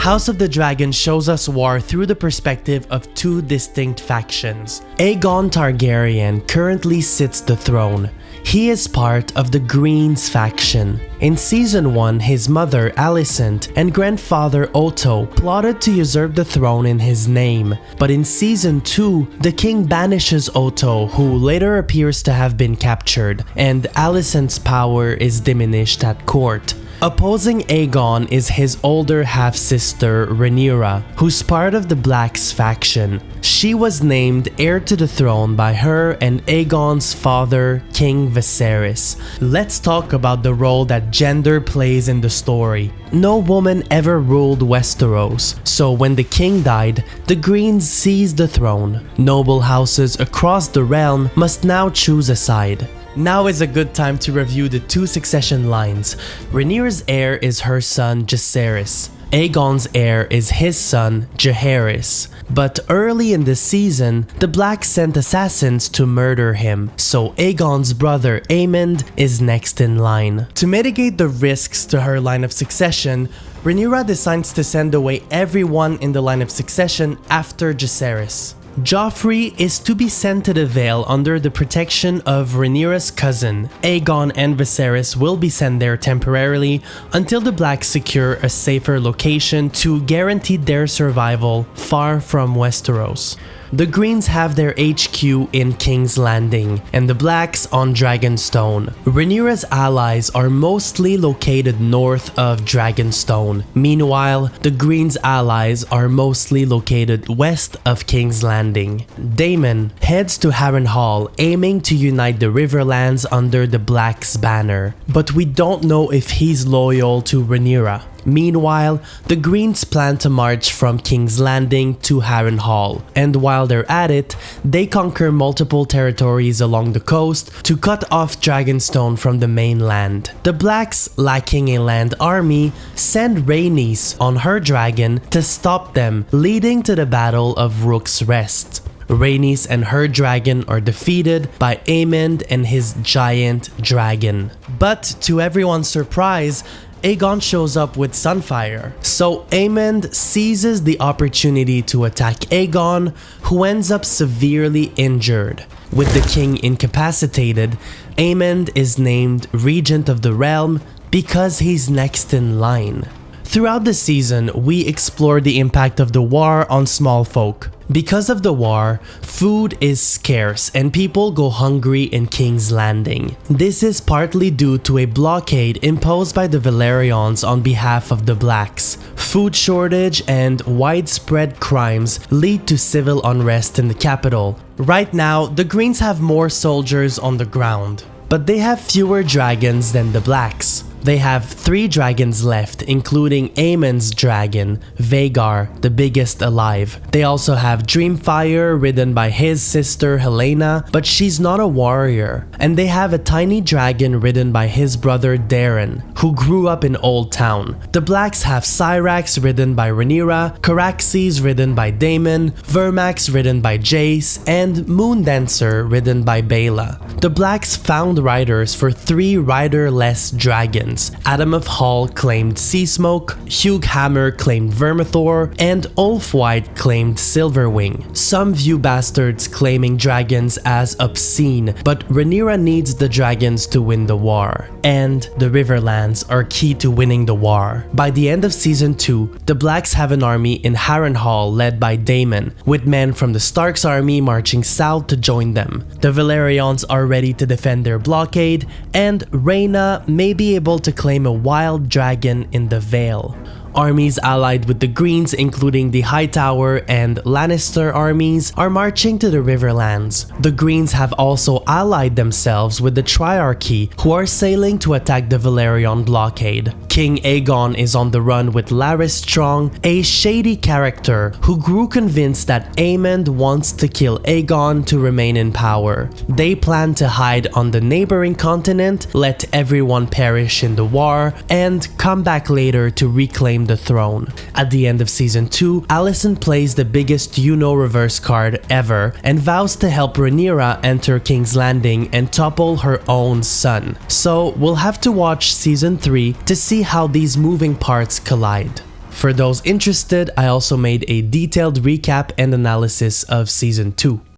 House of the Dragon shows us war through the perspective of two distinct factions. Aegon Targaryen currently sits the throne. He is part of the Greens faction. In Season 1, his mother Alicent and grandfather Otto plotted to usurp the throne in his name. But in Season 2, the king banishes Otto, who later appears to have been captured, and Alicent's power is diminished at court. Opposing Aegon is his older half-sister Rhaenyra, who's part of the Blacks faction. She was named heir to the throne by her and Aegon's father, King Jacearys. Let's talk about the role that gender plays in the story. No woman ever ruled Westeros, so when the king died, the Greens seized the throne. Noble houses across the realm must now choose a side. Now is a good time to review the two succession lines. Rhaenyra's heir is her son Jacearys. Aegon's heir is his son Jahearys. But early in the season, the Blacks sent assassins to murder him, so Aegon's brother Aemond is next in line. To mitigate the risks to her line of succession, Rhaenyra decides to send away everyone in the line of succession after Jacearys. Joffrey is to be sent to the Vale under the protection of Rhaenyra's cousin. Aegon and Viserys will be sent there temporarily until the Blacks secure a safer location to guarantee their survival far from Westeros. The Greens have their HQ in King's Landing, and the Blacks on Dragonstone. Rhaenyra's allies are mostly located north of Dragonstone. Meanwhile, the Greens' allies are mostly located west of King's Landing. Daemon heads to Harrenhal, aiming to unite the Riverlands under the Blacks' banner. But we don't know if he's loyal to Rhaenyra. Meanwhile, the Greens plan to march from King's Landing to Harrenhal, and while they're at it, they conquer multiple territories along the coast to cut off Dragonstone from the mainland. The Blacks, lacking a land army, send Rhaenys on her dragon to stop them, leading to the Battle of Rook's Rest. Rhaenys and her dragon are defeated by Aemond and his giant dragon. But to everyone's surprise, Aegon shows up with Sunfire. So Aemond seizes the opportunity to attack Aegon, who ends up severely injured. With the king incapacitated, Aemond is named Regent of the Realm because he's next in line. Throughout the season, we explore the impact of the war on small folk. Because of the war, food is scarce and people go hungry in King's Landing. This is partly due to a blockade imposed by the Velaryons on behalf of the Blacks. Food shortage and widespread crimes lead to civil unrest in the capital. Right now, the Greens have more soldiers on the ground, but they have fewer dragons than the Blacks. They have 3 dragons left, including Aemond's dragon, Vhagar, the biggest alive. They also have Dreamfire, ridden by his sister Helaena, but she's not a warrior. And they have a tiny dragon ridden by his brother Daeron, who grew up in Old Town. The Blacks have Syrax, ridden by Rhaenyra, Caraxes, ridden by Daemon, Vermax, ridden by Jace, and Moondancer, ridden by Baela. The Blacks found riders for 3 riderless dragons. Adam of Hall claimed Seasmoke, Hugh Hammer claimed Vermithor, and Ulfwhite claimed Silverwing. Some view bastards claiming dragons as obscene, but Rhaenyra needs the dragons to win the war. And the Riverlands are key to winning the war. By the end of Season 2, the Blacks have an army in Harrenhal led by Daemon, with men from the Stark's army marching south to join them. The Velaryons are ready to defend their blockade, and Rhaena may be able to claim a wild dragon in the Vale. Armies allied with the Greens, including the Hightower and Lannister armies, are marching to the Riverlands. The Greens have also allied themselves with the Triarchy, who are sailing to attack the Velaryon blockade. King Aegon is on the run with Larys Strong, a shady character who grew convinced that Aemond wants to kill Aegon to remain in power. They plan to hide on the neighboring continent, let everyone perish in the war, and come back later to reclaim the throne. At the end of Season 2, Alicent plays the biggest reverse card ever and vows to help Rhaenyra enter King's Landing and topple her own son. So we'll have to watch Season 3 to see how these moving parts collide. For those interested, I also made a detailed recap and analysis of Season 2.